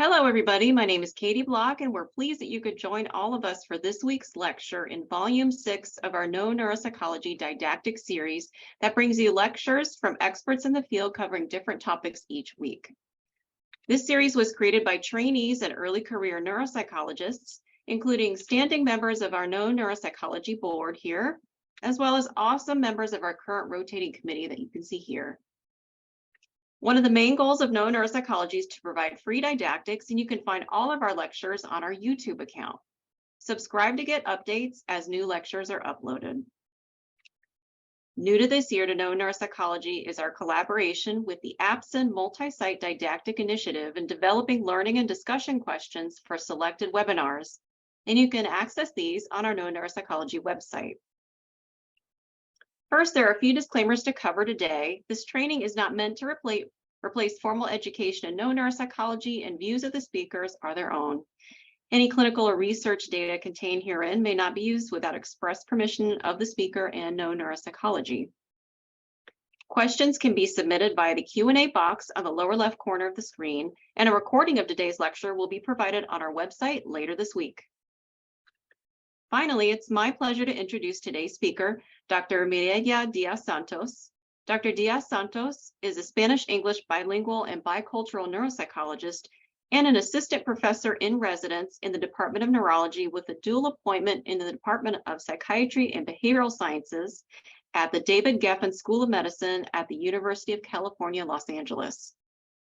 Hello, everybody. My name is Katie Block, and we're pleased that you could join all of us for this week's lecture in Volume 6 of our No Neuropsychology didactic series that brings you lectures from experts in the field covering different topics each week. This series was created by trainees and early career neuropsychologists, including standing members of our No Neuropsychology board here, as well as awesome members of our current rotating committee that you can see here. One of the main goals of No Neuropsychology is to provide free didactics, and you can find all of our lectures on our YouTube account. Subscribe to get updates as new lectures are uploaded. New to this year to No Neuropsychology is our collaboration with the APSIN Multi-Site Didactic Initiative in developing learning and discussion questions for selected webinars, and you can access these on our No Neuropsychology website. First, there are a few disclaimers to cover today. This training is not meant to replace formal education in No Neuropsychology, and views of the speakers are their own. Any clinical or research data contained herein may not be used without express permission of the speaker and No Neuropsychology. Questions can be submitted via the Q&A box on the lower left corner of the screen, and a recording of today's lecture will be provided on our website later this week. Finally, it's my pleasure to introduce today's speaker, Dr. Mireya Diaz-Santos. Dr. Diaz-Santos is a Spanish-English bilingual and bicultural neuropsychologist and an assistant professor in residence in the Department of Neurology with a dual appointment in the Department of Psychiatry and Behavioral Sciences at the David Geffen School of Medicine at the University of California, Los Angeles.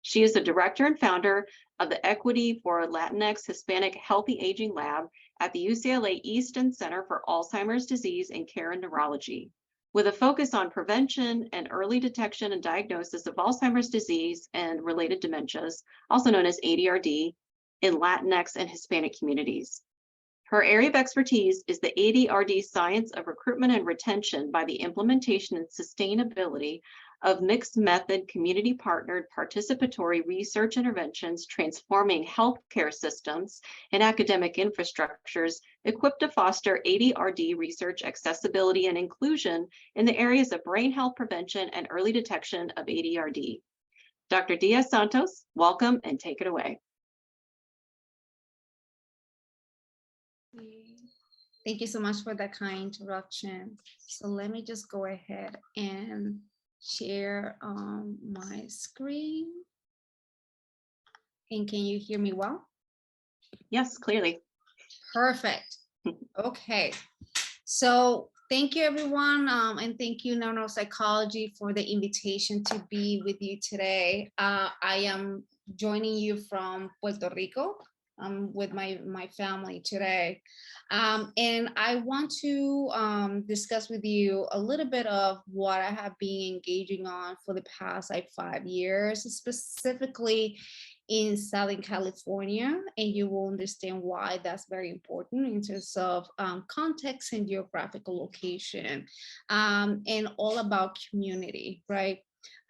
She is the director and founder of the Equity for Latinx Hispanic Healthy Aging Lab at the UCLA Easton Center for Alzheimer's Disease and Care and Neurology, with a focus on prevention and early detection and diagnosis of Alzheimer's disease and related dementias, also known as ADRD, in Latinx and Hispanic communities. Her area of expertise is the ADRD science of recruitment and retention by the implementation and sustainability of mixed method community partnered participatory research interventions transforming healthcare systems and academic infrastructures equipped to foster ADRD research accessibility and inclusion in the areas of brain health prevention and early detection of ADRD. Dr. Diaz-Santos, welcome and take it away. Thank you so much for that kind introduction. So let me just go ahead and share my screen. And can you hear me well? Yes, clearly. Perfect. Okay. So thank you, everyone. And thank you, No Neuropsychology, for the invitation to be with you today. I am joining you from Puerto Rico. With my family today. And I want to discuss with you a little bit of what I have been engaging on for the past 5 years, specifically in Southern California, and you will understand why that's very important in terms of context and geographical location, and all about community, right?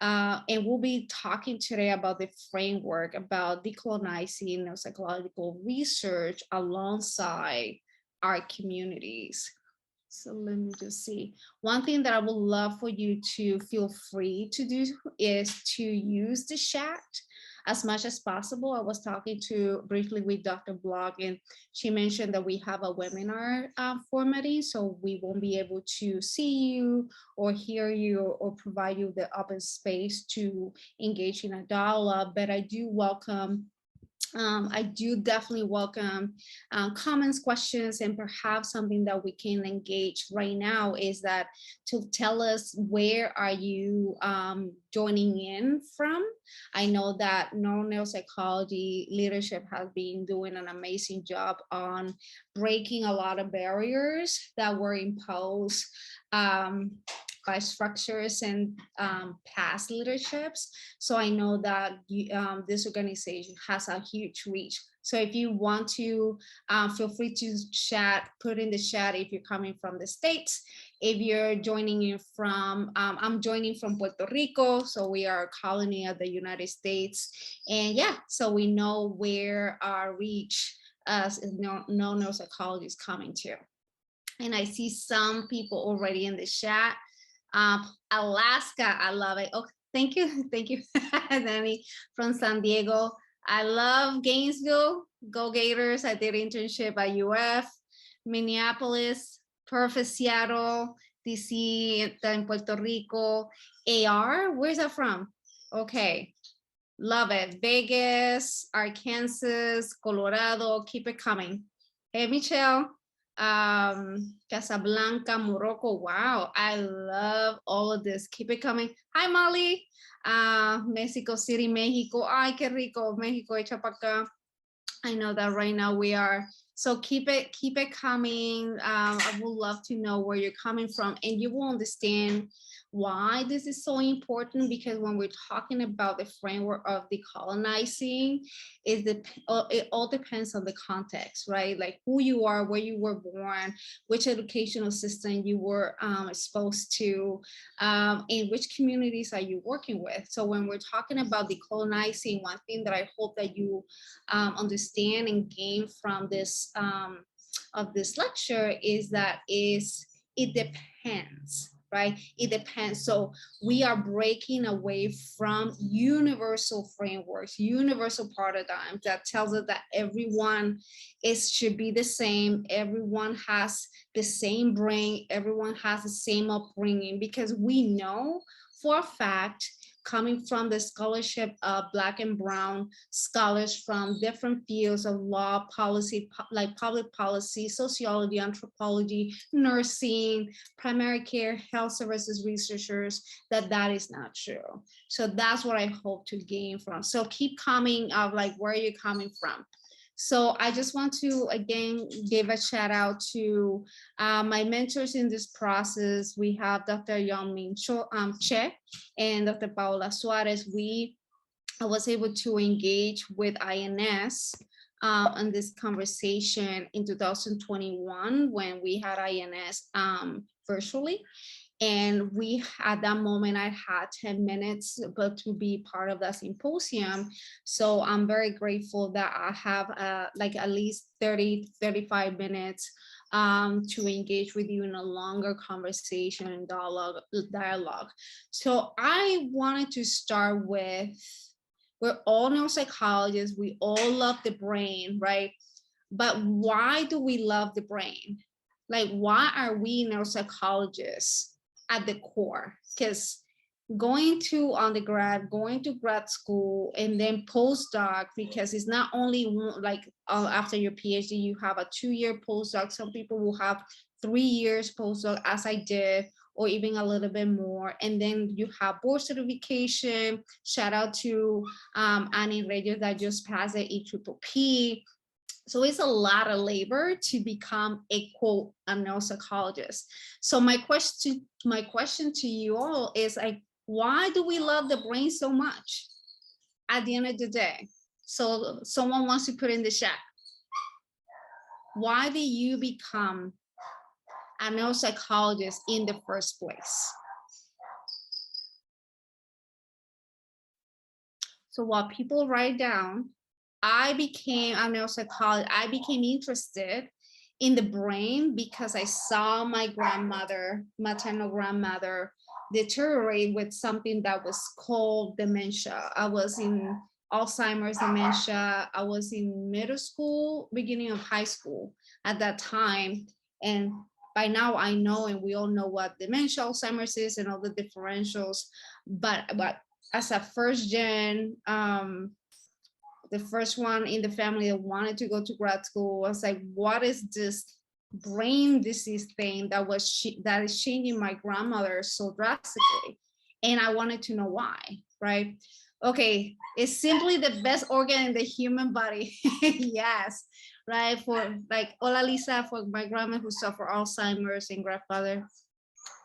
And we'll be talking today about the framework about decolonizing neuropsychological research alongside our communities. So let me just see. One thing that I would love for you to feel free to do is to use the chat as much as possible. I was talking briefly with Dr. Block, and she mentioned that we have a webinar formatting, so we won't be able to see you or hear you or provide you the open space to engage in a dialogue, but I do definitely welcome comments, questions, and perhaps something that we can engage right now is that to tell us where are you joining in from. I know that No Neuropsychology leadership has been doing an amazing job on breaking a lot of barriers that were imposed by structures and past leaderships. So I know that this organization has a huge reach. So if you want to, feel free to chat, put in the chat if you're coming from the States. If you're joining in from, I'm joining from Puerto Rico, so we are a colony of the United States. And yeah, so we know where our reach as No Neuropsychology is coming to. And I see some people already in the chat. Alaska, I love it. Oh, thank you, Danny from San Diego. I love Gainesville. Go Gators. I did internship at UF, Minneapolis, perfect Seattle, DC, in Puerto Rico. AR, where's that from? Okay, love it. Vegas, Arkansas, Colorado, keep it coming. Hey, Michelle. Casablanca, Morocco. Wow, I love all of this. Keep it coming. Hi, Molly. Mexico City, Mexico. Ay, qué rico. Mexico, hecha pa' acá. I know that right now we are. So keep it coming. I would love to know where you're coming from, and you will understand why this is so important, because when we're talking about the framework of decolonizing, it all depends on the context, right? Like who you are, where you were born, which educational system you were exposed to, and which communities are you working with. So when we're talking about decolonizing, one thing that I hope that you understand and gain from this of this lecture is that it depends, right? It depends. So we are breaking away from universal frameworks, universal paradigms that tells us that everyone should be the same. Everyone has the same brain. Everyone has the same upbringing, because we know for a fact, coming from the scholarship of Black and Brown scholars from different fields of law, policy, like public policy, sociology, anthropology, nursing, primary care, health services researchers, that is not true. So that's what I hope to gain from. So keep coming of like, where are you coming from? So I just want to, again, give a shout out to my mentors in this process. We have Dr. Yongmin Che and Dr. Paola Suarez. I was able to engage with INS on this conversation in 2021 when we had INS virtually. And we, at that moment, I had 10 minutes but to be part of that symposium. So I'm very grateful that I have like at least 35 minutes to engage with you in a longer conversation and dialogue. So I wanted to start with, we're all neuropsychologists, we all love the brain, right? But why do we love the brain? Like, why are we neuropsychologists at the core? Because going to undergrad, going to grad school, and then postdoc, because it's not only like after your PhD, you have a 2-year postdoc. Some people will have 3 years postdoc, as I did, or even a little bit more. And then you have board certification. Shout out to Annie Reyes that just passed the EPPP. So it's a lot of labor to become a quote a neuropsychologist. So my question to you all is like, why do we love the brain so much at the end of the day? So someone wants to put in the chat. Why did you become a neuropsychologist in the first place? So while people write down, I became a neuropsychologist. I became interested in the brain because I saw my grandmother, maternal grandmother, deteriorate with something that was called dementia. I was in Alzheimer's dementia. I was in middle school, beginning of high school at that time. And by now I know, and we all know what dementia, Alzheimer's is, and all the differentials. But as a first gen, the first one in the family that wanted to go to grad school, I was like, what is this brain disease thing that is changing my grandmother so drastically? And I wanted to know why, right? Okay, it's simply the best organ in the human body. Yes, right? For like, hola Lisa, for my grandma who suffered Alzheimer's and grandfather.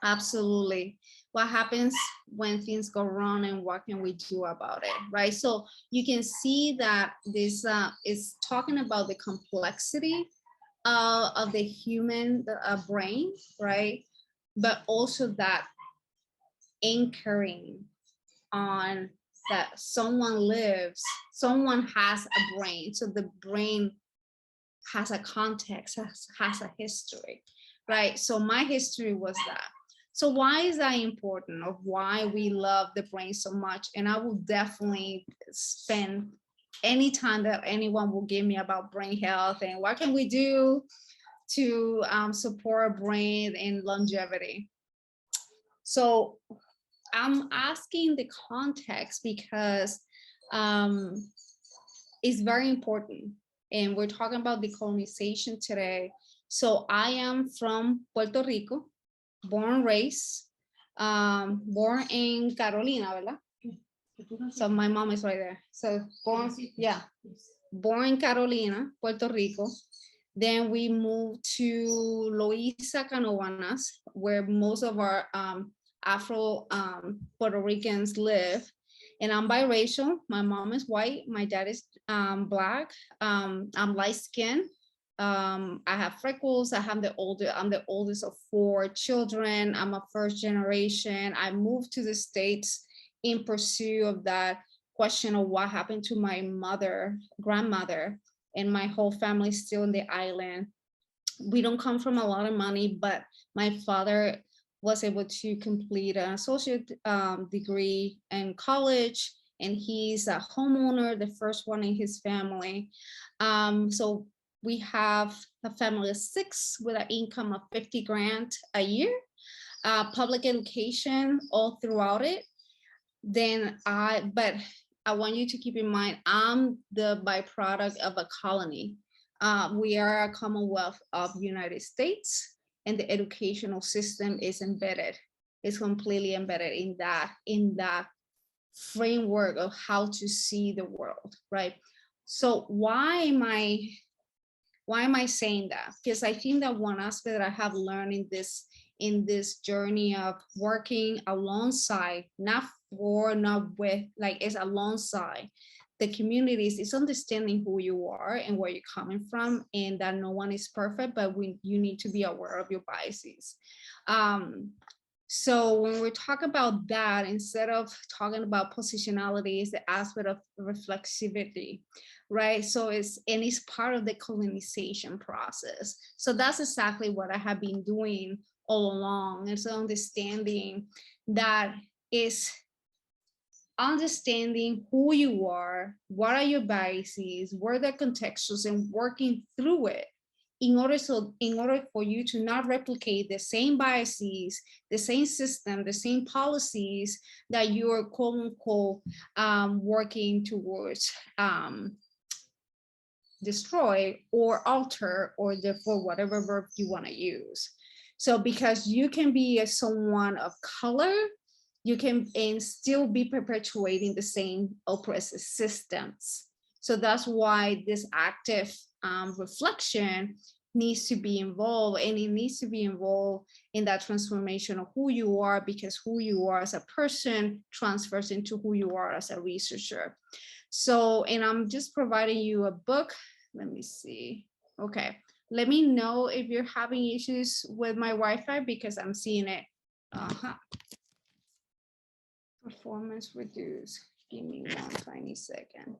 Absolutely. What happens when things go wrong and what can we do about it, right? So you can see that this is talking about the complexity of the human brain, right? But also that anchoring on that someone someone has a brain. So the brain has a context, has a history, right? So my history was that. So why is that important, of why we love the brain so much? And I will definitely spend anytime that anyone will give me about brain health and what can we do to support brain and longevity. So I'm asking the context because it's very important. And we're talking about decolonization today. So I am from Puerto Rico, born, raised, born in Carolina, ¿verdad? So my mom is right there. So born, yeah, born in Carolina, Puerto Rico. Then we moved to Loíza, Canovanas, where most of our Afro Puerto Ricans live. And I'm biracial. My mom is white. My dad is Black. I'm light skinned. I have freckles. I'm the oldest of 4 children. I'm a first generation. I moved to the States in pursuit of that question of what happened to my grandmother, and my whole family still in the island. We don't come from a lot of money, but my father was able to complete an associate degree in college, and he's a homeowner, the first one in his family. So we have a family of 6 with an income of 50 grand a year, public education all throughout it. But I want you to keep in mind, I'm the byproduct of a colony. We are a Commonwealth of the United States, and the educational system is embedded. It's completely embedded in that framework of how to see the world, right? So why am I saying that? Because I think that one aspect that I have learned in this journey of working alongside, not with, like, it's alongside the communities, is understanding who you are and where you're coming from, and that no one is perfect, but you need to be aware of your biases. So when we talk about that, instead of talking about positionality, is the aspect of reflexivity, right? So it's part of the colonization process. So that's exactly what I have been doing all along. And so understanding that is understanding who you are, what are your biases, what are the contextuals, and working through it in order for you to not replicate the same biases, the same system, the same policies that you are quote unquote working towards destroy or alter, or therefore whatever verb you want to use. So because you can be someone of color, you can and still be perpetuating the same oppressive systems. So that's why this active reflection needs to be involved, and it needs to be involved in that transformation of who you are, because who you are as a person transfers into who you are as a researcher. So, and I'm just providing you a book. Let me see. Okay. Let me know if you're having issues with my Wi-Fi, because I'm seeing it. Performance reduced. Give me one tiny second.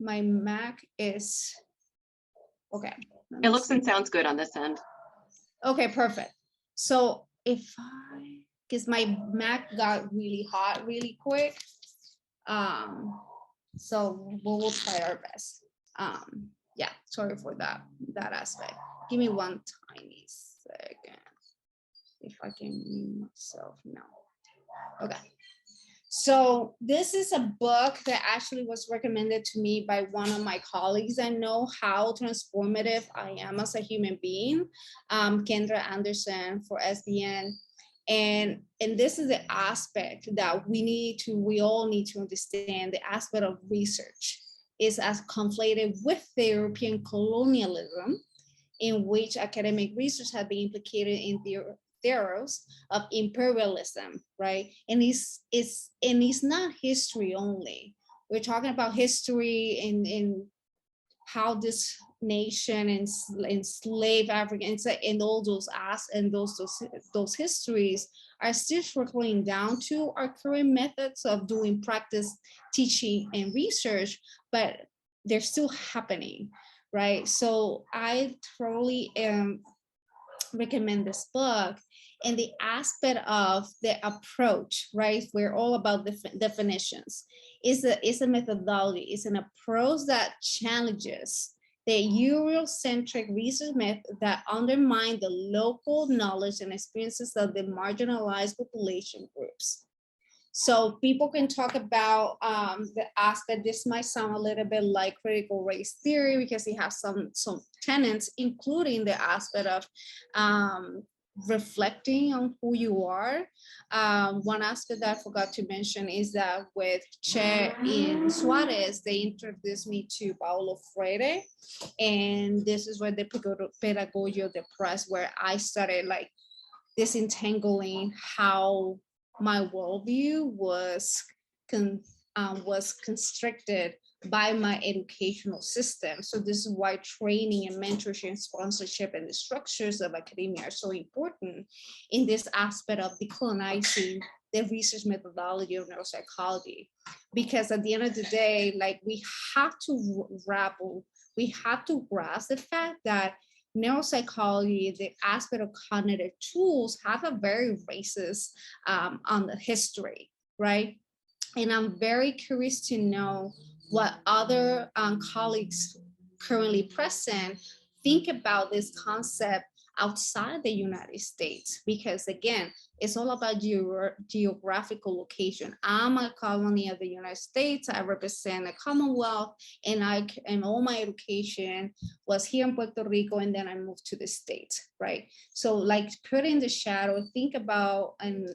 My Mac is, okay. It looks and sounds good on this end. Okay, perfect. So because my Mac got really hot really quick. So we'll try our best. Yeah, sorry for that aspect. Give me one tiny second. If I can mute myself now. Okay. So this is a book that actually was recommended to me by one of my colleagues. I know how transformative I am as a human being, Kendra Anderson for SBN. And this is the aspect that we all need to understand. The aspect of research is as conflated with the European colonialism, in which academic research has been implicated in theories of imperialism, right? And it's not history only. We're talking about history in how this nation and enslaved Africans and all those those histories are still trickling down to our current methods of doing practice, teaching, and research, but they're still happening, right? So I thoroughly recommend this book, and the aspect of the approach, right? We're all about the definitions. It's a methodology, it's an approach that challenges the Eurocentric research method that undermine the local knowledge and experiences of the marginalized population groups. So people can talk about the aspect, this might sound a little bit like critical race theory because it has some tenets, including the aspect of reflecting on who you are. One aspect that I forgot to mention is that with Che in Suarez, they introduced me to Paulo Freire. And this is where the Pedagogy of the Press, where I started like disentangling how my worldview was constricted by my educational system. So this is why training and mentorship, sponsorship, and the structures of academia are so important in this aspect of decolonizing the research methodology of neuropsychology. Because at the end of the day, like we have to grasp the fact that neuropsychology, the aspect of cognitive tools, have a very racist on the history, right? And I'm very curious to know what other colleagues currently present think about this concept outside the United States, because again, it's all about geographical location. I'm a colony of the United States. I represent a Commonwealth, and all my education was here in Puerto Rico, and then I moved to the States, right? So like put in the shadow, think about and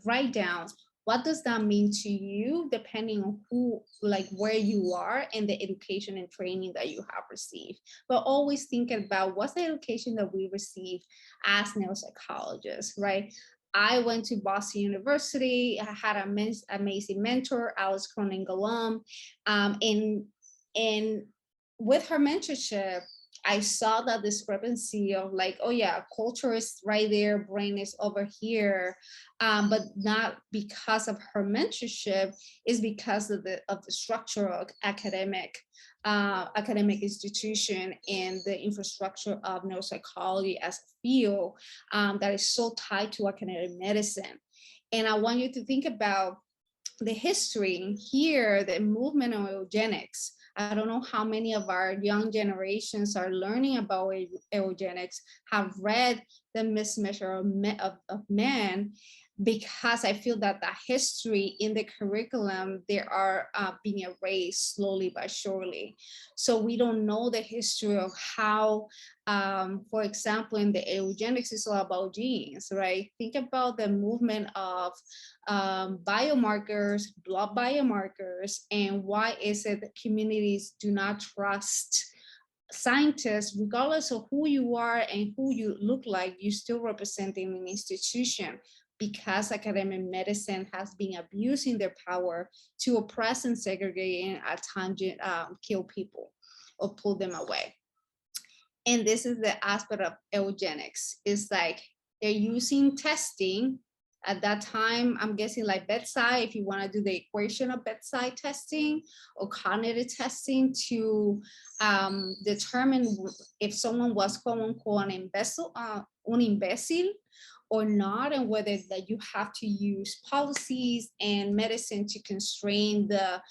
write down, what does that mean to you, depending on who, like where you are and the education and training that you have received. But always thinking about what's the education that we receive as neuropsychologists, right? I went to Boston University. I had an amazing mentor, Alice Cronin Galum, and with her mentorship, I saw that discrepancy of like, oh yeah, culture is right there, brain is over here, but not because of her mentorship, is because of the structure of academic institution and the infrastructure of neuropsychology as a field that is so tied to academic medicine. And I want you to think about the history here, the movement of eugenics. I don't know how many of our young generations are learning about eugenics, have read the mismeasure of man, because I feel that the history in the curriculum, they are being erased slowly but surely. So we don't know the history of how, for example, in the eugenics, it's all about genes, right? Think about the movement of biomarkers, blood biomarkers, and why is it that communities do not trust scientists, regardless of who you are and who you look like, you still representing an institution, because academic medicine has been abusing their power to oppress and segregate and at times kill people or pull them away. And this is the aspect of eugenics. It's like they're using testing. At that time, I'm guessing like bedside, if you want to do the equation of bedside testing or cognitive testing to determine if someone was quote unquote an imbecile or not, and whether that you have to use policies and medicine to constrain the,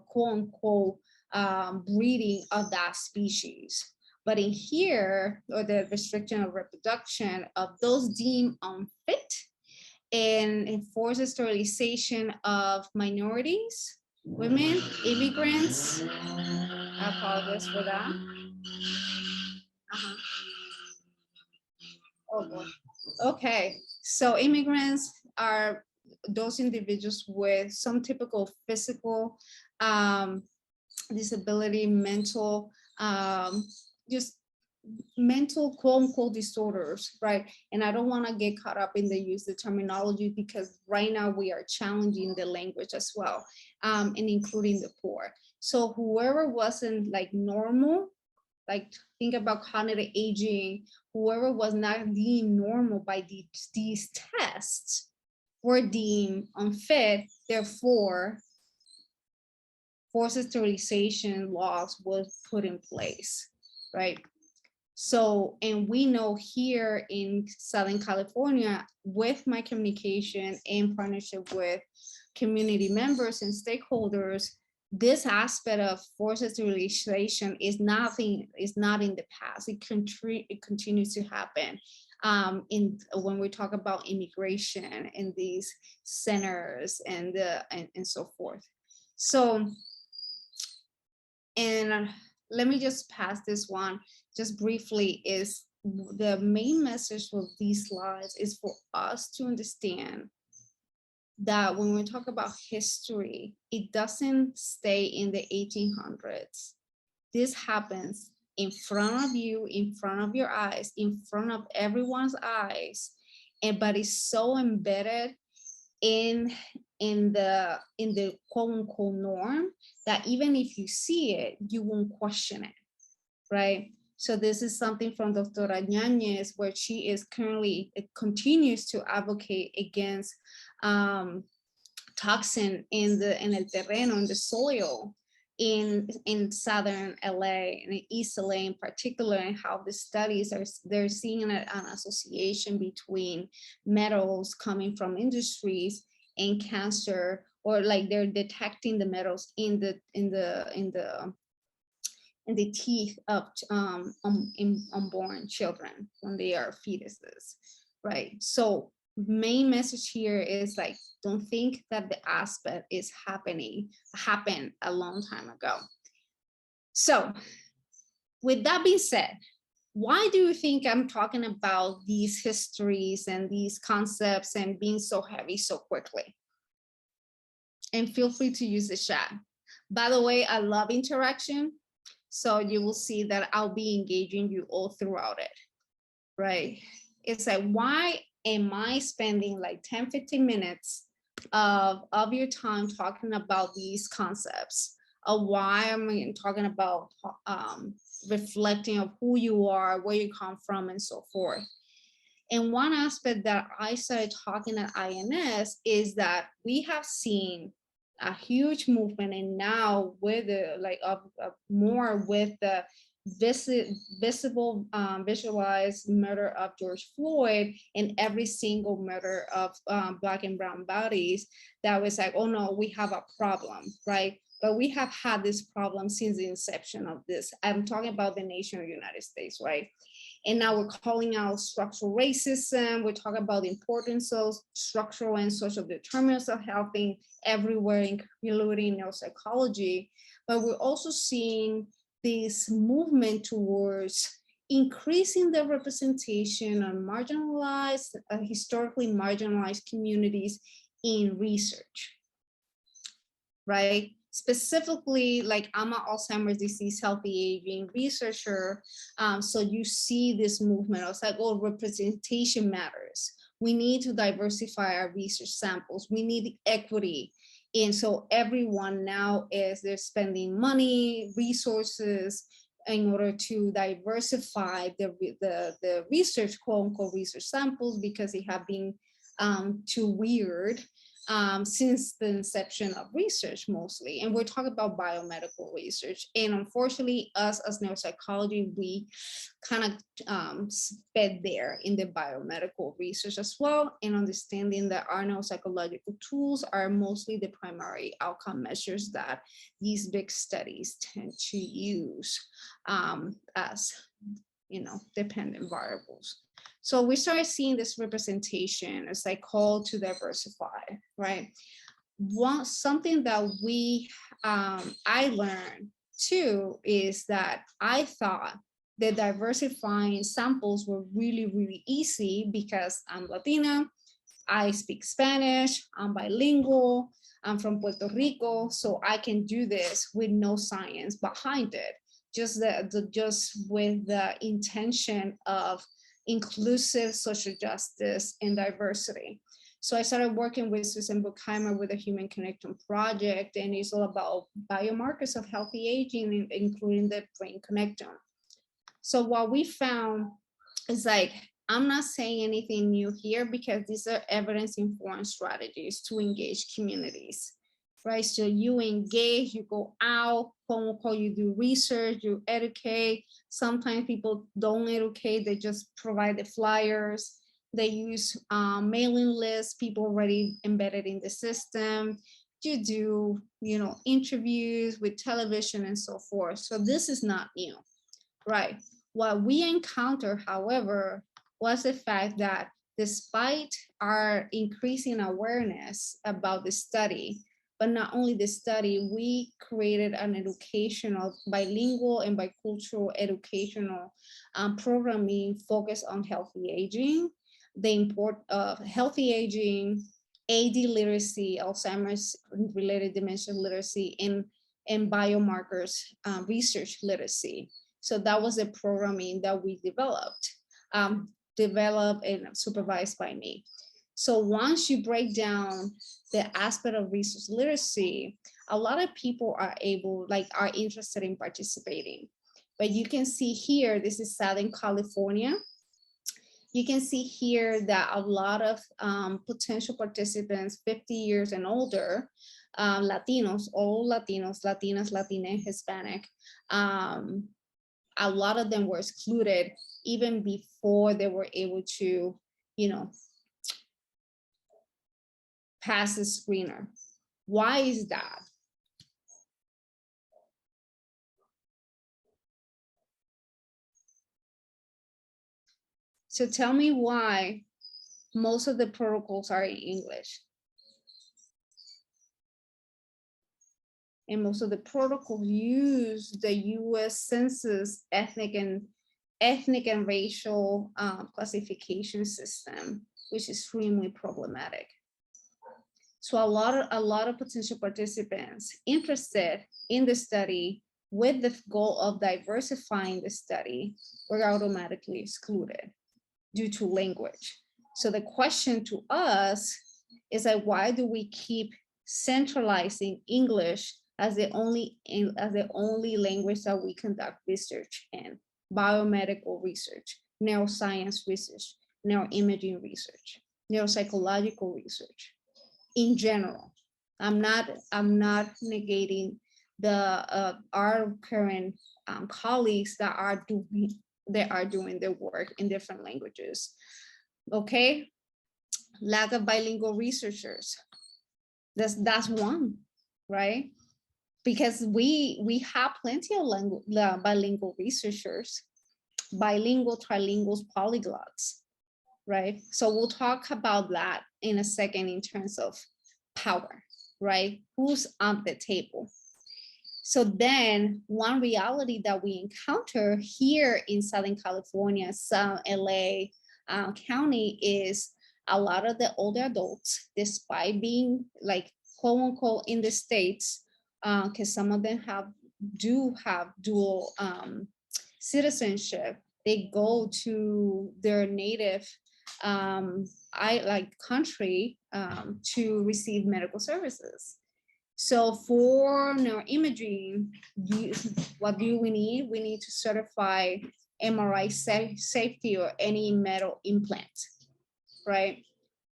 quote unquote breeding of that species. But in here, or the restriction of reproduction of those deemed unfit, and enforces sterilization of minorities, women, immigrants. I apologize for that. Oh boy. Okay, so immigrants are those individuals with some typical physical disability, mental, just mental quote unquote disorders, right? And I don't want to get caught up in the use of terminology, because right now we are challenging the language as well, and including the poor. So whoever wasn't like normal, like think about cognitive aging, whoever was not deemed normal by these tests were deemed unfit, therefore forced sterilization laws was put in place, right? So, and we know here in Southern California, with my communication in partnership with community members and stakeholders, this aspect of forced sterilization is not in the past. It continues to happen when we talk about immigration in these centers and so forth. So, and let me just pass this one just briefly. Is the main message of these slides is for us to understand that when we talk about history, it doesn't stay in the 1800s. This happens in front of you, in front of your eyes, in front of everyone's eyes, but it's so embedded in the quote unquote norm that even if you see it, you won't question it, right? So this is something from Dr. Ñañez, where she is currently, it continues to advocate against toxin in el terreno, in the soil, in southern LA and East LA in particular, and how the studies they're seeing an association between metals coming from industries and cancer, or like they're detecting the metals in the teeth of unborn children when they are fetuses, right? So main message here is like, don't think that the aspect is happened a long time ago. So with that being said, why do you think I'm talking about these histories and these concepts and being so heavy so quickly? And feel free to use the chat. By the way, I love interaction. So you will see that I'll be engaging you all throughout it, right? It's like, why am I spending like 10, 15 minutes of your time talking about these concepts? Why am I talking about reflecting of who you are, where you come from, and so forth? And one aspect that I started talking at INS is that we have seen a huge movement, and now with the more with the visualized murder of George Floyd and every single murder of Black and brown bodies, that was like, oh no, we have a problem, right? But we have had this problem since the inception of this. I'm talking about the nation of the United States, right? And now we're calling out structural racism. We're talking about the importance of structural and social determinants of health everywhere, including neuropsychology. But we're also seeing this movement towards increasing the representation of marginalized, historically marginalized communities in research, right? Specifically, like I'm an Alzheimer's disease healthy aging researcher. So you see this movement. I was like, oh, representation matters. We need to diversify our research samples. We need equity. And so everyone now they're spending money, resources in order to diversify the research, quote unquote, research samples, because they have been too weird since the inception of research mostly. And we're talking about biomedical research. And unfortunately, us as neuropsychology, we kind of sped there in the biomedical research as well, and understanding that our neuropsychological tools are mostly the primary outcome measures that these big studies tend to use as, dependent variables. So we started seeing this representation as a call to diversify, right? Something that I learned too is that I thought that diversifying samples were really, really easy because I'm Latina, I speak Spanish, I'm bilingual, I'm from Puerto Rico, so I can do this with no science behind it, just with the intention of inclusive social justice and diversity. So I started working with Susan Buchheimer with the Human Connectome Project, and it's all about biomarkers of healthy aging, including the brain connectome. So what we found is like, I'm not saying anything new here because these are evidence-informed strategies to engage communities, right? So you engage, you go out, quote unquote, you do research, you educate. Sometimes people don't educate, they just provide the flyers. They use mailing lists, people already embedded in the system. You do, interviews with television and so forth. So this is not new, right? What we encounter, however, was the fact that despite our increasing awareness about the study, but not only the study, we created an educational, bilingual and bicultural educational programming focused on healthy aging, the import of healthy aging, AD literacy, Alzheimer's related dementia literacy, and biomarkers research literacy. So that was a programming that we developed and supervised by me. So once you break down the aspect of research literacy, a lot of people are interested in participating. But you can see here, this is Southern California. You can see here that a lot of potential participants, 50 years and older, Latinos, all Latinos, Latinas, Latinx, Hispanic, a lot of them were excluded even before they were able to, pass the screener. Why is that? So tell me why most of the protocols are in English. And most of the protocols use the US Census ethnic and racial classification system, which is extremely problematic. So a lot of potential participants interested in the study with the goal of diversifying the study were automatically excluded due to language. So the question to us is like, why do we keep centralizing English as the only language that we conduct research in? Biomedical research, neuroscience research, neuroimaging research, neuropsychological research. In general, I'm not negating the our current colleagues that are doing their work in different languages. Okay, lack of bilingual researchers. That's one, right? Because we have plenty of bilingual researchers, bilingual, trilinguals, polyglots, right? So we'll talk about that in a second in terms of power, right? Who's on the table? So then one reality that we encounter here in Southern California, South LA County, is a lot of the older adults, despite being like quote unquote in the States, because some of them do have dual citizenship, they go to their native country to receive medical services. So for neuroimaging, what do we need? We need to certify MRI safety or any metal implant, right?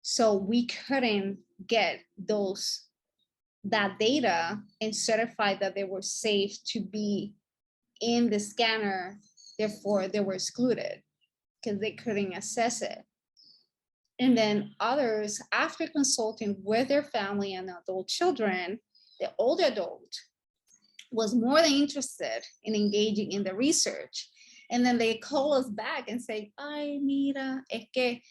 So we couldn't get that data and certify that they were safe to be in the scanner. Therefore, they were excluded because they couldn't assess it. And then others, after consulting with their family and adult children, the older adult was more than interested in engaging in the research. And then they call us back and say, ay, mira, es que,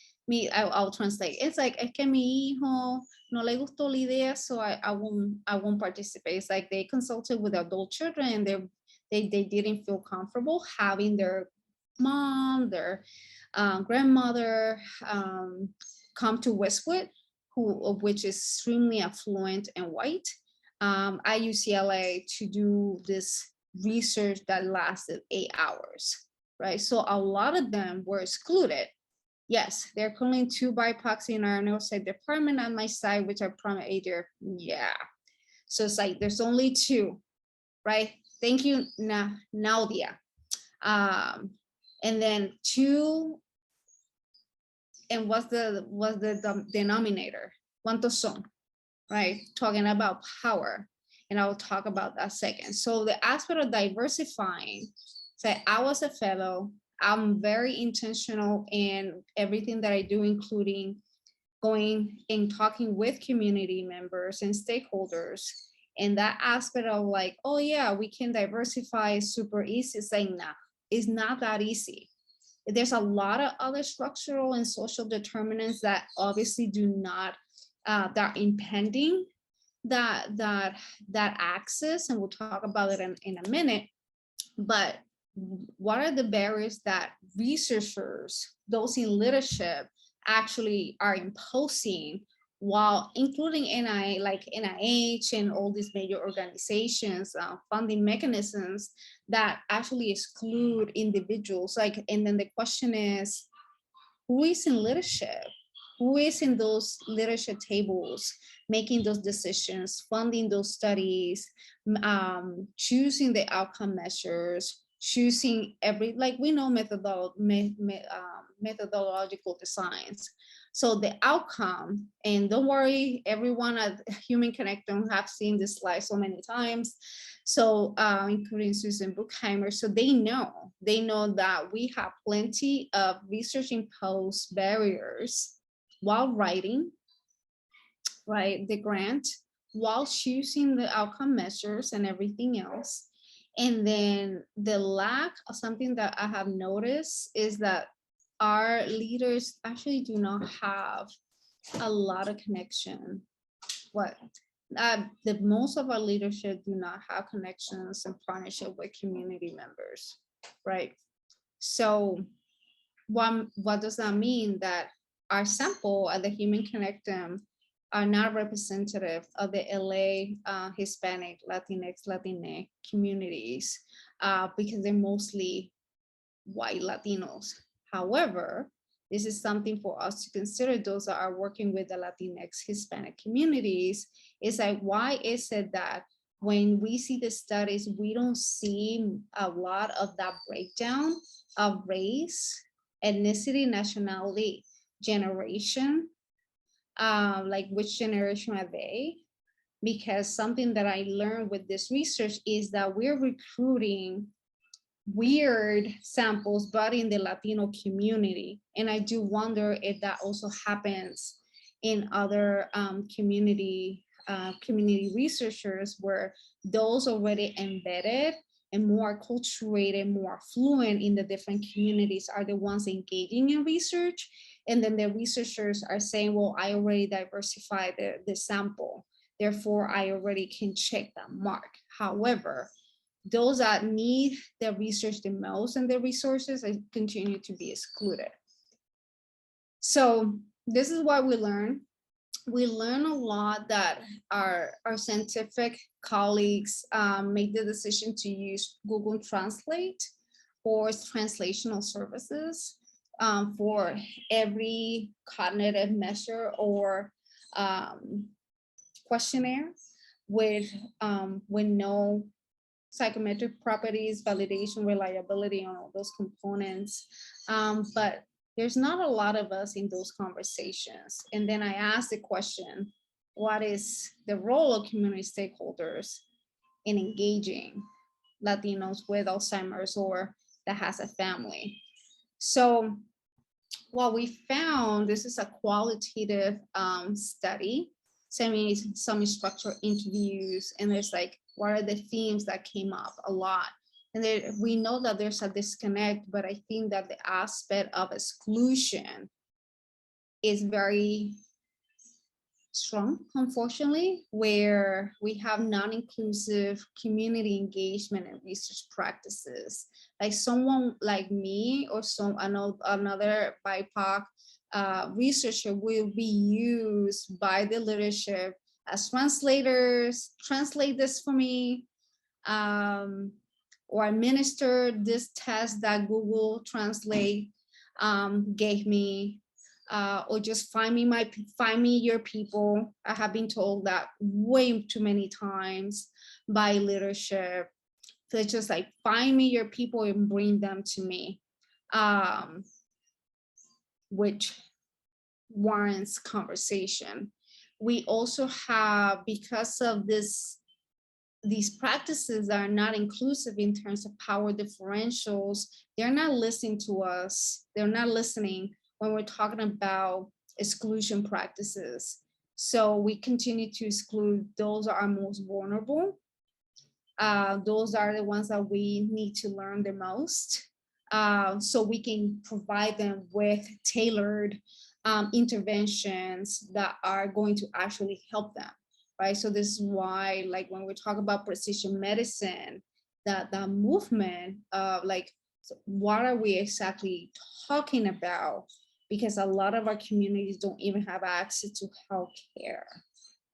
I'll translate. It's like, es que mi hijo no le gustó la idea, so I won't participate. It's like they consulted with adult children and they didn't feel comfortable having their mom, their grandmother come to Westwood, which is extremely affluent and white, at UCLA to do this research that lasted 8 hours, right? So a lot of them were excluded. Yes, there are currently 2 BIPOCs in our neuropsych department at my site, which are primary ager. Yeah. So it's like there's only 2, right? Thank you, Nadia. And then 2, and what's the denominator? ¿Cuántos son? Right? Talking about power. And I will talk about that second. So the aspect of diversifying, so I was a fellow, I'm very intentional in everything that I do, including going and talking with community members and stakeholders. And that aspect of like, oh yeah, we can diversify super easy, saying nah, it's not that easy. There's a lot of other structural and social determinants that obviously do not, that are impending that access, and we'll talk about it in a minute. But what are the barriers that researchers, those in leadership, actually are imposing, while including NI, like NIH and all these major organizations, funding mechanisms that actually exclude individuals? Like, and then the question is, who is in leadership? Who is in those leadership tables, making those decisions, funding those studies, choosing the outcome measures, choosing like we know methodological designs. So the outcome, and don't worry, everyone at Human Connectome have seen this slide so many times. So including Susan Bruckheimer, so they know that we have plenty of research imposed barriers while writing, right, the grant, while choosing the outcome measures and everything else. And then the lack of something that I have noticed is that our leaders actually do not have a lot of connection. The most of our leadership do not have connections and partnership with community members, right? So what does that mean? That our sample at the Human Connectome are not representative of the LA Hispanic, Latinx, Latina communities, because they're mostly white Latinos. However, this is something for us to consider, those that are working with the Latinx Hispanic communities. Is like, why is it that when we see the studies, we don't see a lot of that breakdown of race, ethnicity, nationality, generation, like which generation are they? Because something that I learned with this research is that we're recruiting weird samples, but in the Latino community. And I do wonder if that also happens in other community researchers, where those already embedded and more acculturated, more fluent in the different communities are the ones engaging in research. And then the researchers are saying, well, I already diversified the sample, therefore I already can check that mark. However, those that need the research the most and the resources continue to be excluded. So this is what we learn. We learn a lot that our scientific colleagues make the decision to use Google Translate or translational services for every cognitive measure or questionnaire with no psychometric properties, validation, reliability on all those components. But there's not a lot of us in those conversations. And then I asked the question, what is the role of community stakeholders in engaging Latinos with Alzheimer's or that has a family? So what we found, this is a qualitative study, semi-structured interviews, and there's like, what are the themes that came up a lot? And we know that there's a disconnect, but I think that the aspect of exclusion is very strong, unfortunately, where we have non-inclusive community engagement and research practices. Like someone like me or another BIPOC researcher will be used by the leadership as translators, translate this for me, or administer this test that Google Translate gave me, or just find me your people. I have been told that way too many times by leadership. So it's just like, find me your people and bring them to me, which warrants conversation. We also have, because of this these practices are not inclusive in terms of power differentials. They're not listening to us. They're not listening when we're talking about exclusion practices. So we continue to exclude those that are most vulnerable. Those are the ones that we need to learn the most. So we can provide them with tailored interventions that are going to actually help them, right? So this is why, like, when we talk about precision medicine, that the movement of like, what are we exactly talking about? Because a lot of our communities don't even have access to healthcare,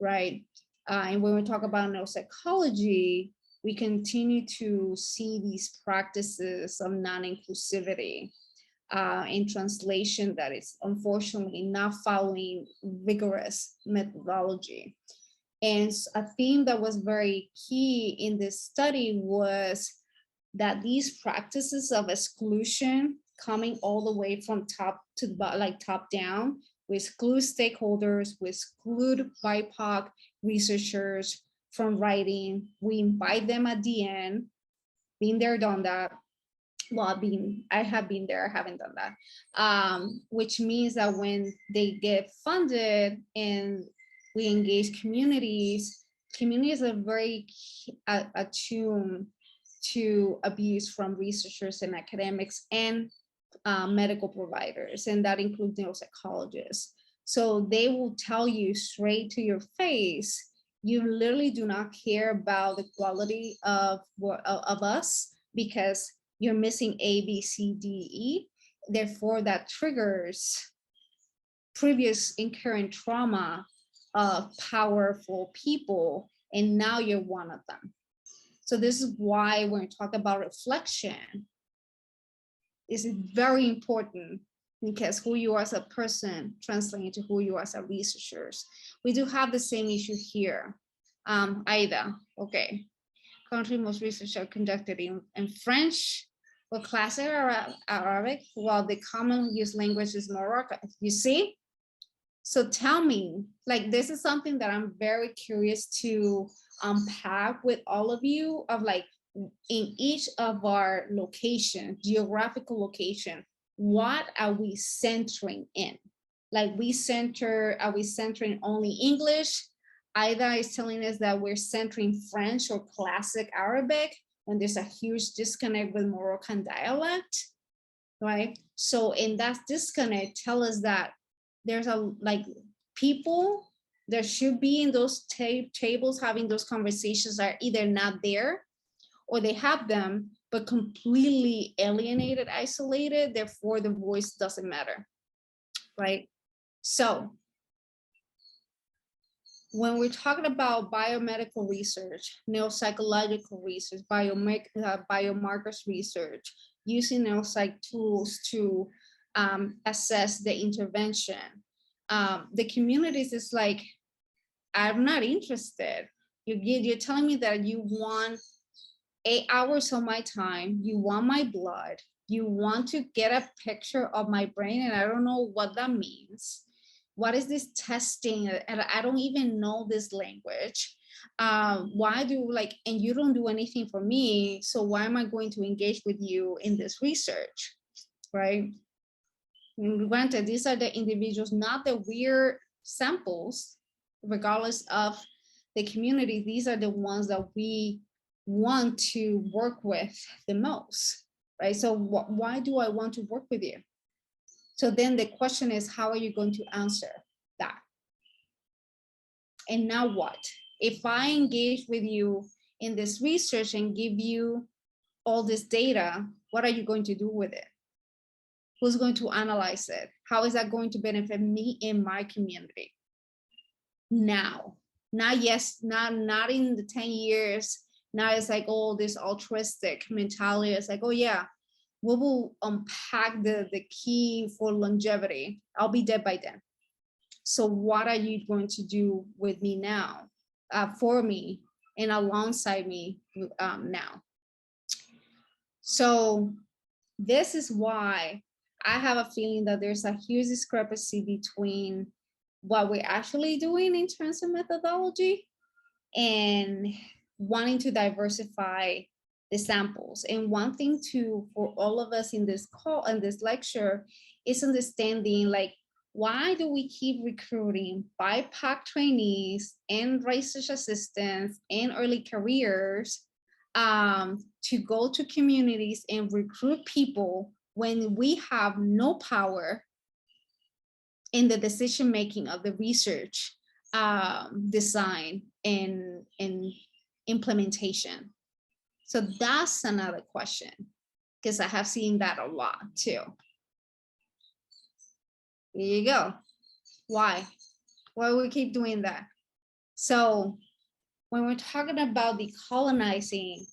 right? And when we talk about neuropsychology, we continue to see these practices of non-inclusivity in translation that is unfortunately not following rigorous methodology. And a theme that was very key in this study was that these practices of exclusion coming all the way from top to the bottom, like top down, we exclude stakeholders, we exclude BIPOC researchers from writing, we invite them at the end, been there, done that. Well, I have been there, I haven't done that. Which means that when they get funded and we engage communities are very attuned to abuse from researchers and academics and medical providers, and that includes neuropsychologists. So they will tell you straight to your face, you literally do not care about the quality of us because you're missing A, B, C, D, E. Therefore, that triggers previous incurring trauma of powerful people, and now you're one of them. So this is why when we talk about reflection, this is very important, because who you are as a person translates into who you are as a researcher. We do have the same issue here. Aida, okay. Currently, most research are conducted in French or classic Arabic, while the common use language is Moroccan. You see? So tell me, like, this is something that I'm very curious to unpack with all of you, of like, in each of our location, geographical location, what are we centering in? Like, are we centering only English? Aida is telling us that we're centering French or classic Arabic, when there's a huge disconnect with Moroccan dialect, right? So in that disconnect, tell us that there's people that should be in those tables having those conversations are either not there, or they have them, but completely alienated, isolated, therefore the voice doesn't matter, right? So when we're talking about biomedical research, neuropsychological research, biomarkers research, using neuropsych tools to assess the intervention, the communities is like, I'm not interested. You're telling me that you want 8 hours of my time, you want my blood, you want to get a picture of my brain, and I don't know what that means. What is this testing? And I don't even know this language. Why do and you don't do anything for me, so why am I going to engage with you in this research, right? And granted, these are the individuals, not the weird samples, regardless of the community. These are the ones that we want to work with the most, right? So why do I want to work with you? So then the question is, how are you going to answer that? And now what? If I engage with you in this research and give you all this data, what are you going to do with it? Who's going to analyze it? How is that going to benefit me in my community? Now, not in the 10 years. Now it's like, oh, this altruistic mentality. It's like, oh yeah, we will unpack the key for longevity. I'll be dead by then. So what are you going to do with me now, for me, and alongside me now? So this is why I have a feeling that there's a huge discrepancy between what we're actually doing in terms of methodology and wanting to diversify the samples. And one thing for all of us in this call and this lecture is understanding, like, why do we keep recruiting BIPOC trainees and research assistants and early careers to go to communities and recruit people when we have no power in the decision making of the research design and implementation? So that's another question, because I have seen that a lot too. There you go. Why do we keep doing that? So when we're talking about decolonizing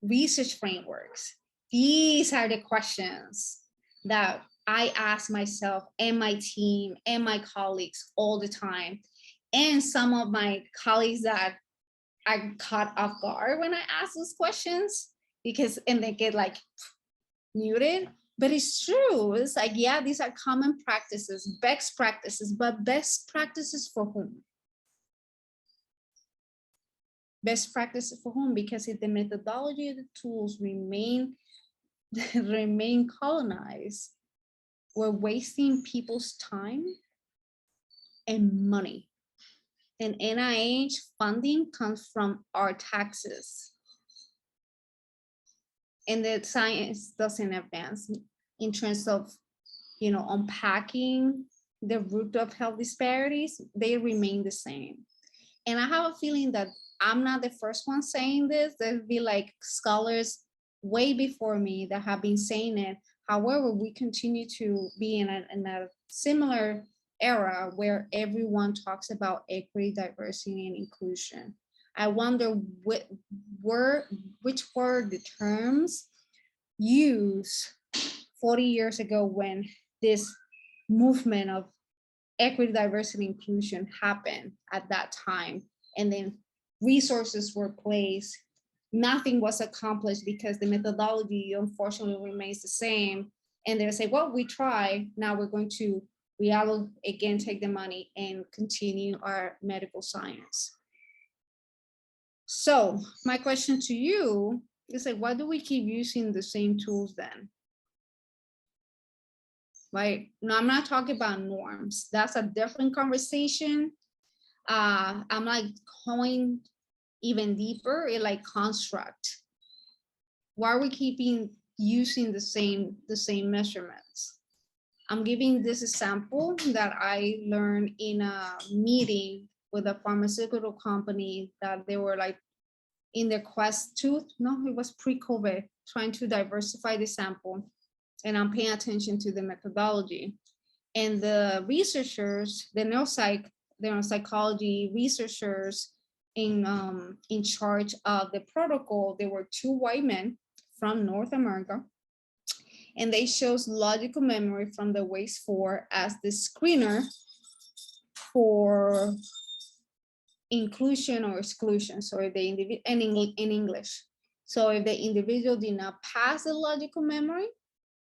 research frameworks, these are the questions that I ask myself and my team and my colleagues all the time. And some of my colleagues that I caught off guard when I ask those questions, and they get like muted. But it's true. It's like, yeah, these are common practices, best practices, but best practices for whom? Best practices for whom? Because if the methodology of the tools remain colonized, we're wasting people's time and money. And NIH funding comes from our taxes. And the science doesn't advance in terms of, unpacking the root of health disparities. They remain the same. And I have a feeling that I'm not the first one saying this. There'll be like scholars way before me that have been saying it. However, we continue to be in a similar era where everyone talks about equity, diversity, and inclusion. I wonder which were the terms used 40 years ago when this movement of equity, diversity, inclusion happened at that time. And then resources were placed. Nothing was accomplished because the methodology unfortunately remains the same. And they say, well, we tried, now we're going to again take the money and continue our medical science. So my question to you is, like, why do we keep using the same tools then? Like, no, I'm not talking about norms. That's a different conversation. I'm like going even deeper in like construct. Why are we keeping using the same measurements? I'm giving this example that I learned in a meeting with a pharmaceutical company that they were like in their quest to, it was pre-COVID, trying to diversify the sample. And I'm paying attention to the methodology. And the researchers, the neuropsychology researchers in charge of the protocol, there were 2 white men from North America. And they chose logical memory from the WAIS-4 as the screener for inclusion or exclusion. So if the individual, in English. So if the individual did not pass the logical memory,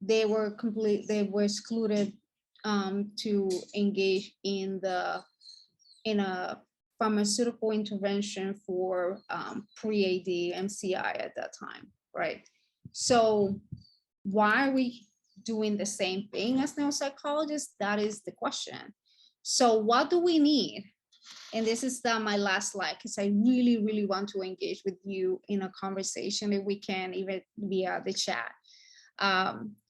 they were excluded to engage in a pharmaceutical intervention for pre-AD MCI at that time, right? So why are we doing the same thing as neuropsychologists? That is the question. So what do we need? And this is my last slide, because I really, really want to engage with you in a conversation, if we can, even via the chat.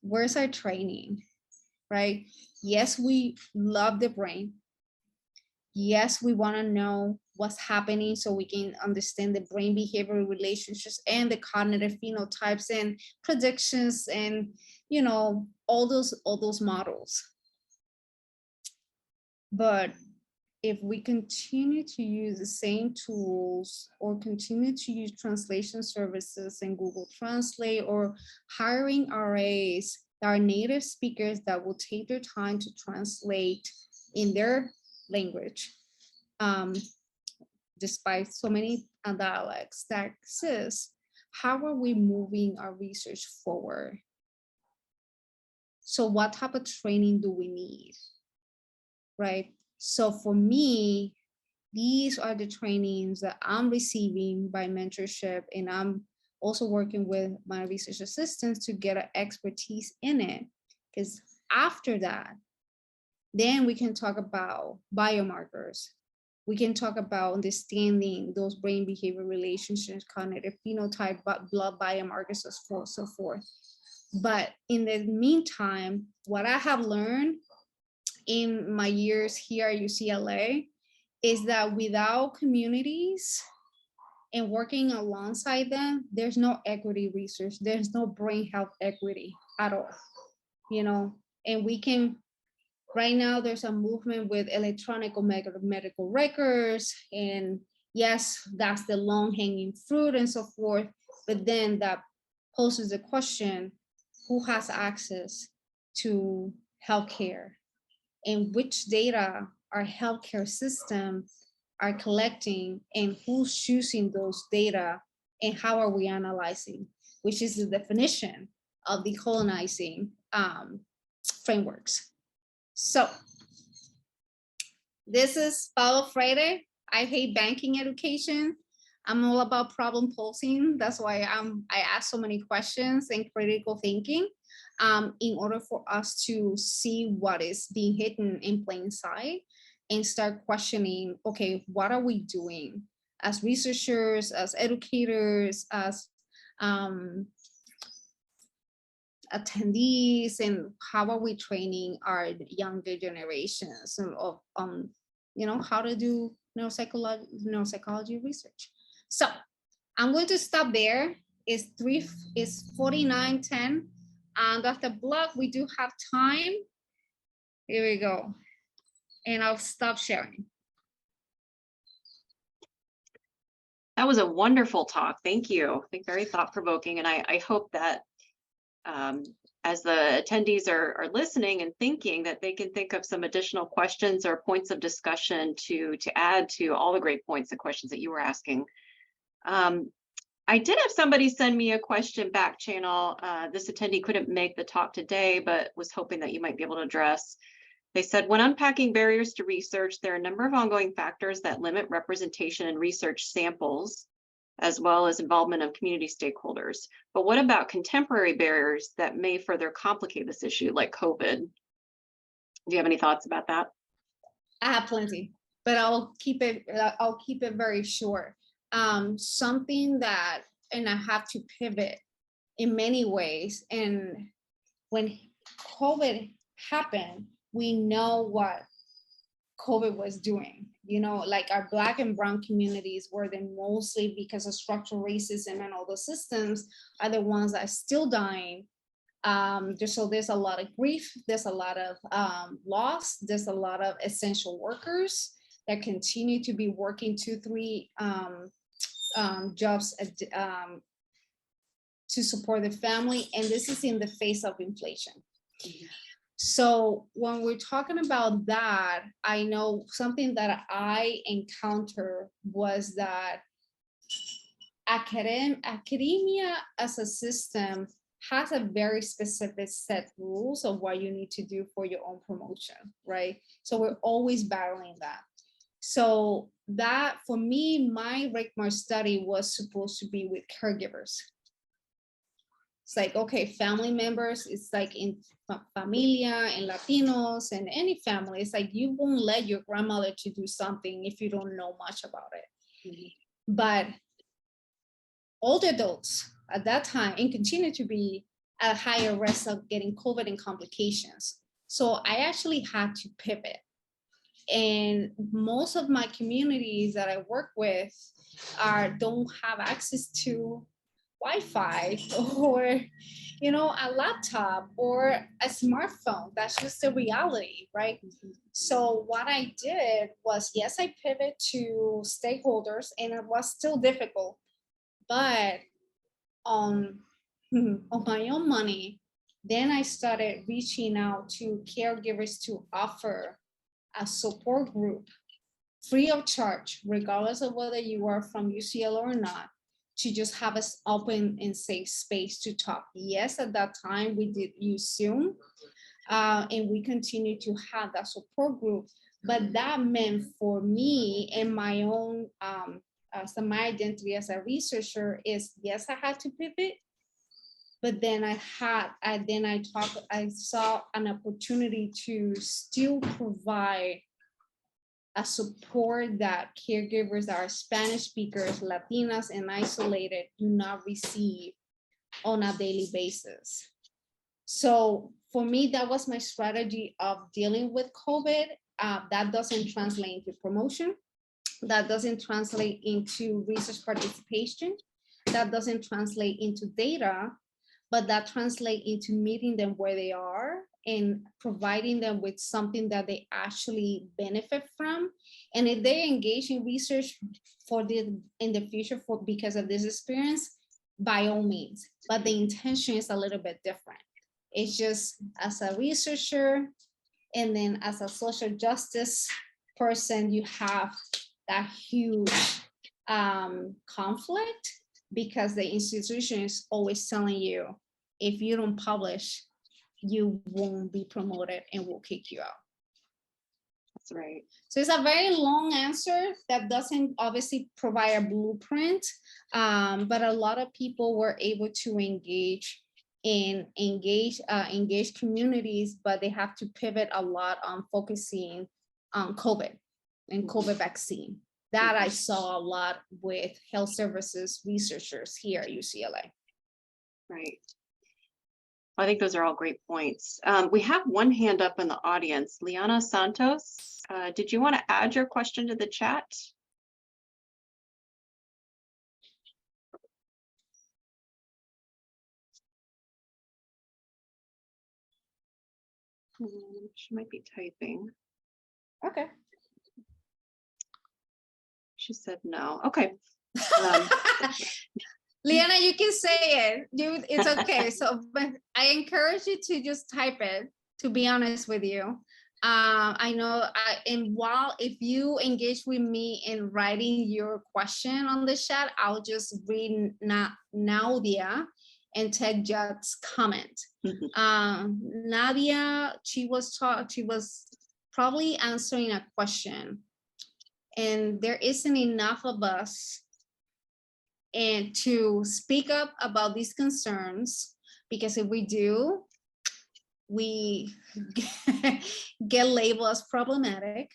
Where's our training, right? Yes, we love the brain. Yes, we want to know what's happening so we can understand the brain behavioral relationships and the cognitive phenotypes and predictions and, all those models. But if we continue to use the same tools or continue to use translation services and Google Translate, or hiring RAs that are native speakers that will take their time to translate in their language, despite so many dialects that exist, how are we moving our research forward? So what type of training do we need, right? So for me, these are the trainings that I'm receiving by mentorship, and I'm also working with my research assistants to get an expertise in it. Because after that, then we can talk about biomarkers. We can talk about understanding those brain behavior relationships, cognitive phenotype, blood biomarkers, so forth. But in the meantime, what I have learned in my years here at UCLA is that without communities and working alongside them, there's no equity research, there's no brain health equity at all, you know. And we can, right now there's a movement with electronic medical records, and yes, that's the long hanging fruit and so forth, but then that poses the question, who has access to healthcare, and which data our healthcare system are collecting, and who's choosing those data, and how are we analyzing, which is the definition of decolonizing frameworks. So this is Paulo Freire. I hate banking education. I'm all about problem posing. That's why I ask so many questions and critical thinking in order for us to see what is being hidden in plain sight and start questioning, okay, what are we doing as researchers, as educators, as attendees, and how are we training our younger generations of how to do neuropsychology research. So I'm going to stop there. It's 49:10, and Dr. Block, we do have time. Here we go, and I'll stop sharing. That was a wonderful talk. Thank you. I think very thought-provoking, and I hope that as the attendees are listening and thinking, that they can think of some additional questions or points of discussion to add to all the great points and questions that you were asking. I did have somebody send me a question back channel. This attendee couldn't make the talk today, but was hoping that you might be able to address. They said, when unpacking barriers to research, there are a number of ongoing factors that limit representation in research samples, as well as involvement of community stakeholders. But what about contemporary barriers that may further complicate this issue, like COVID? Do you have any thoughts about that? I have plenty, but I'll keep it very short. Something that, and I have to pivot in many ways. And when COVID happened, we know what COVID was doing. Like our Black and Brown communities were then mostly, because of structural racism and all the systems, are the ones that are still dying. So there's a lot of grief, there's a lot of loss, there's a lot of essential workers that continue to be working 2-3 jobs to support the family, and this is in the face of inflation. Mm-hmm. So when we're talking about that, I know something that I encountered was that academia as a system has a very specific set rules of what you need to do for your own promotion, right? So we're always battling that. So that, for me, my RICMAR study was supposed to be with caregivers. It's like, okay, family members, it's like in familia and Latinos and any family, it's like you won't let your grandmother to do something if you don't know much about it. Mm-hmm. But older adults at that time, and continue to be at higher risk of getting COVID and complications. So I actually had to pivot. And most of my communities that I work with don't have access to Wi-Fi or, a laptop or a smartphone. That's just the reality, right? Mm-hmm. So what I did was, yes, I pivoted to stakeholders, and it was still difficult, but on my own money, then I started reaching out to caregivers to offer a support group free of charge, regardless of whether you are from UCLA or not, to just have us open and safe space to talk. Yes, at that time we did use Zoom, and we continue to have that support group, But that meant for me and my own, so my identity as a researcher is, yes, I had to pivot, but then I saw an opportunity to still provide a support that caregivers that are Spanish speakers, Latinas, and isolated do not receive on a daily basis. So for me, that was my strategy of dealing with COVID. That doesn't translate into promotion. That doesn't translate into research participation. That doesn't translate into data, but that translates into meeting them where they are and providing them with something that they actually benefit from. And if they engage in research in the future because of this experience, by all means, but the intention is a little bit different. It's just as a researcher and then as a social justice person, you have that huge conflict because the institution is always telling you, if you don't publish, you won't be promoted and we'll kick you out. That's right. So it's a very long answer that doesn't obviously provide a blueprint, but a lot of people were able to engage communities, but they have to pivot a lot on focusing on COVID and COVID vaccine. That I saw a lot with health services researchers here at UCLA. Right. I think those are all great points. We have one hand up in the audience. Liana Santos, did you want to add your question to the chat? She might be typing. Okay. She said no. Okay. Liana, you can say it. It's okay. So, but I encourage you to just type it, to be honest with you. I know, and while if you engage with me in writing your question on the chat, I'll just read Nadia and take Judd's comment. Nadia, she was probably answering a question, and there isn't enough of us and to speak up about these concerns, because if we do, we get labeled as problematic.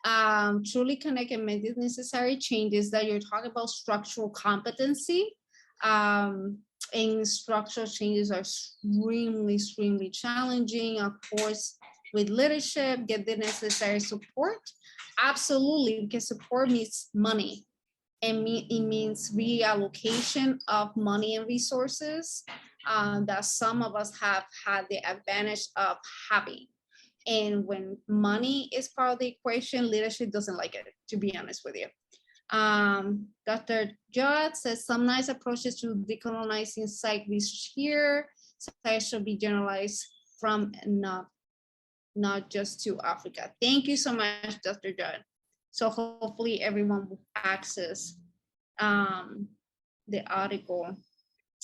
Truly connect and make the necessary changes that you're talking about. Structural competency, and structural changes are extremely challenging. Of course, with leadership, get the necessary support. Absolutely, because support means money. And it means reallocation of money and resources that some of us have had the advantage of having. And when money is part of the equation, leadership doesn't like it, to be honest with you. Dr. Judd says some nice approaches to decolonizing psych research here. Psych should be generalized from not just to Africa. Thank you so much, Dr. Judd. So hopefully everyone will access the article.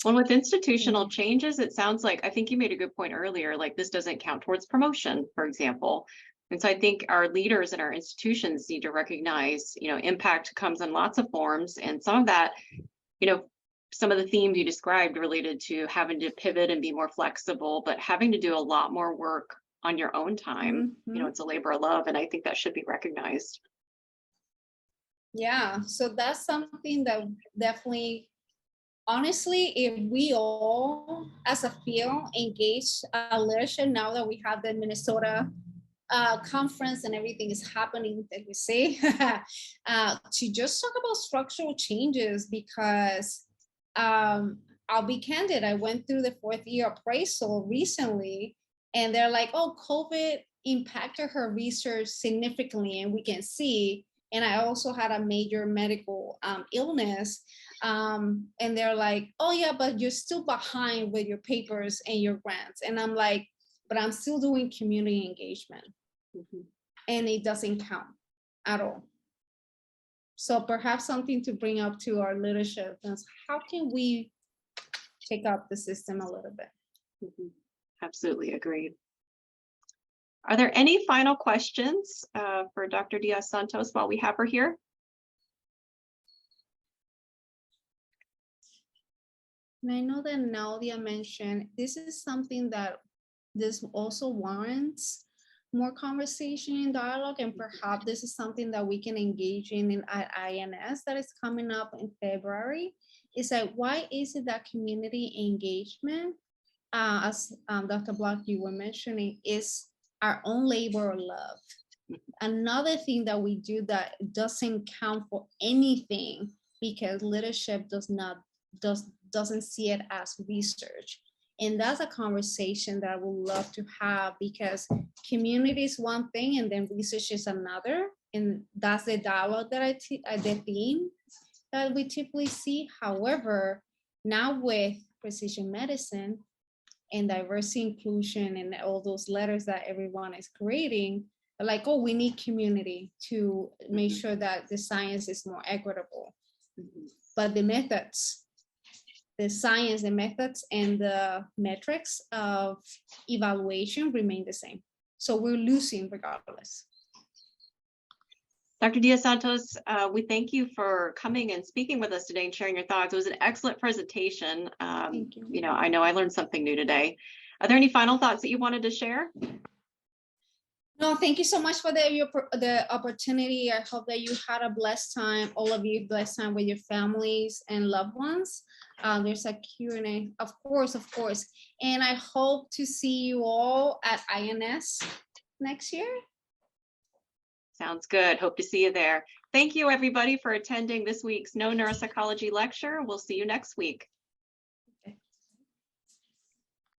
Well, with institutional changes, it sounds like, I think you made a good point earlier, like this doesn't count towards promotion, for example. And so I think our leaders and our institutions need to recognize, impact comes in lots of forms. And some of that, some of the themes you described related to having to pivot and be more flexible, but having to do a lot more work on your own time. It's a labor of love, and I think that should be recognized. Yeah, so that's something that definitely, honestly, if we all as a field engage leadership, now that we have the Minnesota conference and everything is happening, that we say, to just talk about structural changes, because I'll be candid, I went through the 4th year appraisal recently, and they're like, oh, COVID impacted her research significantly, and we can see. And I also had a major medical illness. And they're like, oh yeah, but you're still behind with your papers and your grants. And I'm like, but I'm still doing community engagement. And it doesn't count at all. So perhaps something to bring up to our leadership is, how can we take up the system a little bit? Absolutely agreed. Are there any final questions for Dr. Diaz-Santos while we have her here? And I know that Nadia mentioned, this is something that this also warrants more conversation and dialogue, and perhaps this is something that we can engage in at INS that is coming up in February. Is that why is it that community engagement, as Dr. Block, you were mentioning, is our own labor of love. Another thing that we do that doesn't count for anything because leadership doesn't see it as research. And that's a conversation that I would love to have, because community is one thing and then research is another. And that's the dialogue that the theme that we typically see. However, now with precision medicine and diversity, inclusion, and all those letters that everyone is creating, like, oh, we need community to make sure that the science is more equitable. But the methods, the science, the methods, and the metrics of evaluation remain the same. So we're losing regardless. Dr. Diaz-Santos, we thank you for coming and speaking with us today and sharing your thoughts. It was an excellent presentation. Thank you. You know I learned something new today. Are there any final thoughts that you wanted to share? No, thank you so much for the opportunity. I hope that you had a blessed time, all of you, blessed time with your families and loved ones. There's a Q&A, of course. And I hope to see you all at INS next year. Sounds good. Hope to see you there. Thank you, everybody, for attending this week's No Neuropsychology lecture. We'll see you next week.